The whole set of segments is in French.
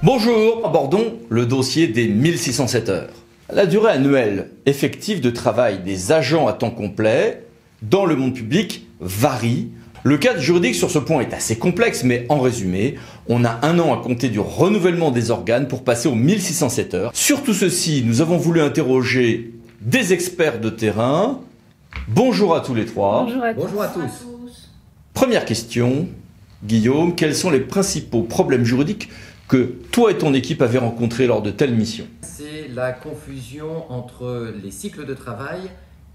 Bonjour, abordons le dossier des 1607 heures. La durée annuelle effective de travail des agents à temps complet dans le monde public varie. Le cadre juridique sur ce point est assez complexe, mais en résumé, on a 1 an à compter du renouvellement des organes pour passer aux 1607 heures. Sur tout ceci, nous avons voulu interroger des experts de terrain. Bonjour à tous les trois. Bonjour à tous. Première question, Guillaume, quels sont les principaux problèmes juridiques que toi et ton équipe avez rencontrés lors de telles missions? C'est la confusion entre les cycles de travail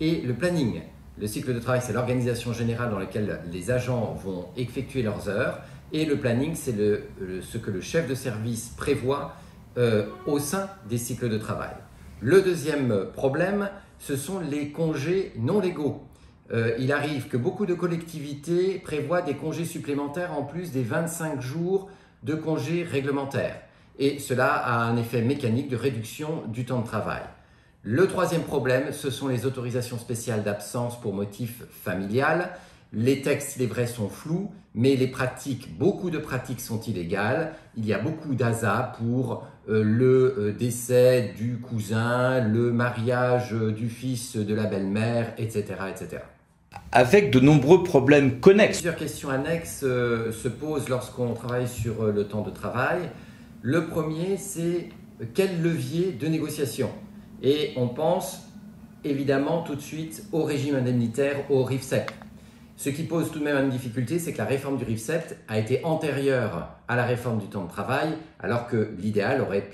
et le planning. Le cycle de travail, c'est l'organisation générale dans laquelle les agents vont effectuer leurs heures. Et le planning, c'est ce que le chef de service prévoit au sein des cycles de travail. Le deuxième problème, ce sont les congés non légaux. Il arrive que beaucoup de collectivités prévoient des congés supplémentaires en plus des 25 jours de congés réglementaires. Et cela a un effet mécanique de réduction du temps de travail. Le troisième problème, ce sont les autorisations spéciales d'absence pour motif familial. Les textes, il est vrai, sont flous, mais les pratiques, beaucoup de pratiques sont illégales. Il y a beaucoup d'ASA pour le décès du cousin, le mariage du fils de la belle-mère, etc., etc. Avec de nombreux problèmes connexes. Plusieurs questions annexes se posent lorsqu'on travaille sur le temps de travail. Le premier, c'est quel levier de négociation? Et on pense évidemment tout de suite au régime indemnitaire, au RIFSEP. Ce qui pose tout de même une difficulté, c'est que la réforme du RIFSEP a été antérieure à la réforme du temps de travail, alors que l'idéal aurait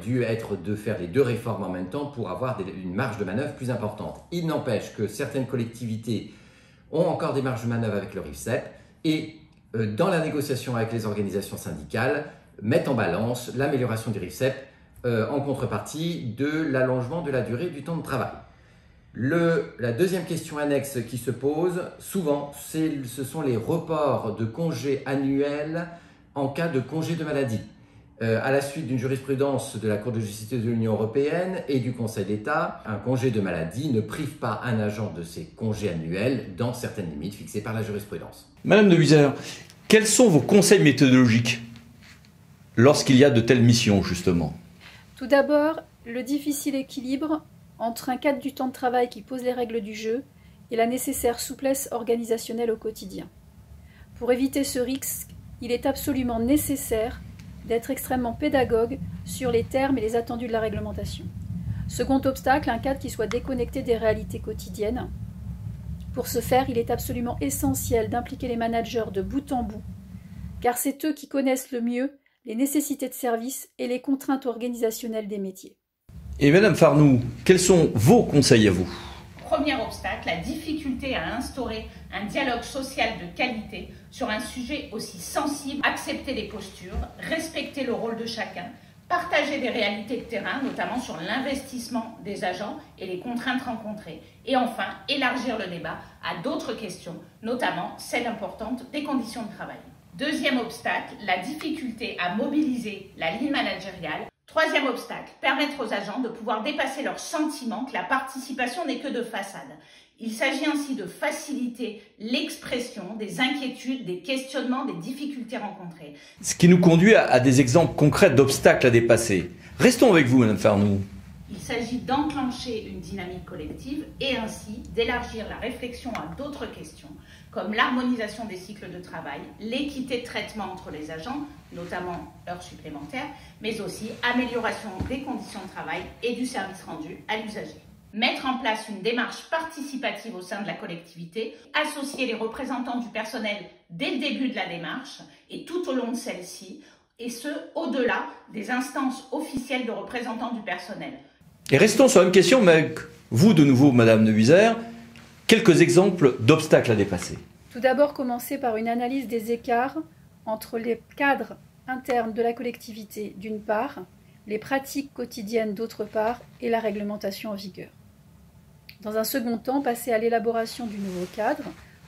dû être de faire les deux réformes en même temps pour avoir une marge de manœuvre plus importante. Il n'empêche que certaines collectivités ont encore des marges de manœuvre avec le RIFSEP et dans la négociation avec les organisations syndicales, mettent en balance l'amélioration du RIFSEP en contrepartie de l'allongement de la durée du temps de travail. La deuxième question annexe qui se pose souvent, ce sont les reports de congés annuels en cas de congé de maladie. À la suite d'une jurisprudence de la Cour de justice de l'Union européenne et du Conseil d'État, un congé de maladie ne prive pas un agent de ses congés annuels dans certaines limites fixées par la jurisprudence. Madame Neuwieser, quels sont vos conseils méthodologiques lorsqu'il y a de telles missions, justement? Tout d'abord, le difficile équilibre entre un cadre du temps de travail qui pose les règles du jeu et la nécessaire souplesse organisationnelle au quotidien. Pour éviter ce risque, il est absolument nécessaire d'être extrêmement pédagogue sur les termes et les attendus de la réglementation. Second obstacle, un cadre qui soit déconnecté des réalités quotidiennes. Pour ce faire, il est absolument essentiel d'impliquer les managers de bout en bout, car c'est eux qui connaissent le mieux les nécessités de service et les contraintes organisationnelles des métiers. Et Madame Farnoux, quels sont vos conseils à vous? Premier obstacle, la difficulté à instaurer un dialogue social de qualité sur un sujet aussi sensible, accepter les postures, respecter le rôle de chacun, partager des réalités de terrain, notamment sur l'investissement des agents et les contraintes rencontrées. Et enfin, élargir le débat à d'autres questions, notamment celle importante des conditions de travail. Deuxième obstacle, la difficulté à mobiliser la ligne managériale. Troisième obstacle, permettre aux agents de pouvoir dépasser leur sentiment que la participation n'est que de façade. Il s'agit ainsi de faciliter l'expression des inquiétudes, des questionnements, des difficultés rencontrées. Ce qui nous conduit à des exemples concrets d'obstacles à dépasser. Restons avec vous, Madame Farnoux. Il s'agit d'enclencher une dynamique collective et ainsi d'élargir la réflexion à d'autres questions, comme l'harmonisation des cycles de travail, l'équité de traitement entre les agents, notamment heures supplémentaires, mais aussi amélioration des conditions de travail et du service rendu à l'usager. Mettre en place une démarche participative au sein de la collectivité, associer les représentants du personnel dès le début de la démarche et tout au long de celle-ci, et ce, au-delà des instances officielles de représentants du personnel. Et restons sur la même question, mais avec vous de nouveau, Madame Neuwieser, quelques exemples d'obstacles à dépasser. Tout d'abord, commencer par une analyse des écarts entre les cadres internes de la collectivité d'une part, les pratiques quotidiennes d'autre part et la réglementation en vigueur. Dans un second temps, passer à l'élaboration du nouveau cadre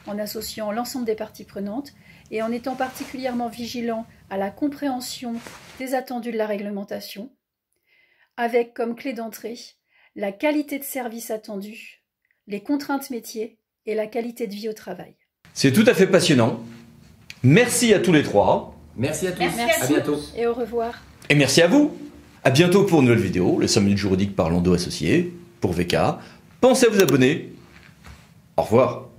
en associant l'ensemble des parties prenantes et en étant particulièrement vigilant à la compréhension des attendus de la réglementation, avec comme clé d'entrée la qualité de service attendue, les contraintes métiers et la qualité de vie au travail. C'est tout à fait passionnant. Merci à tous les trois. Merci à tous. Merci à bientôt. Et au revoir. Et merci à vous. À bientôt pour une nouvelle vidéo, les 5 minutes juridiques par Lando Associés, pour VK. Pensez à vous abonner. Au revoir.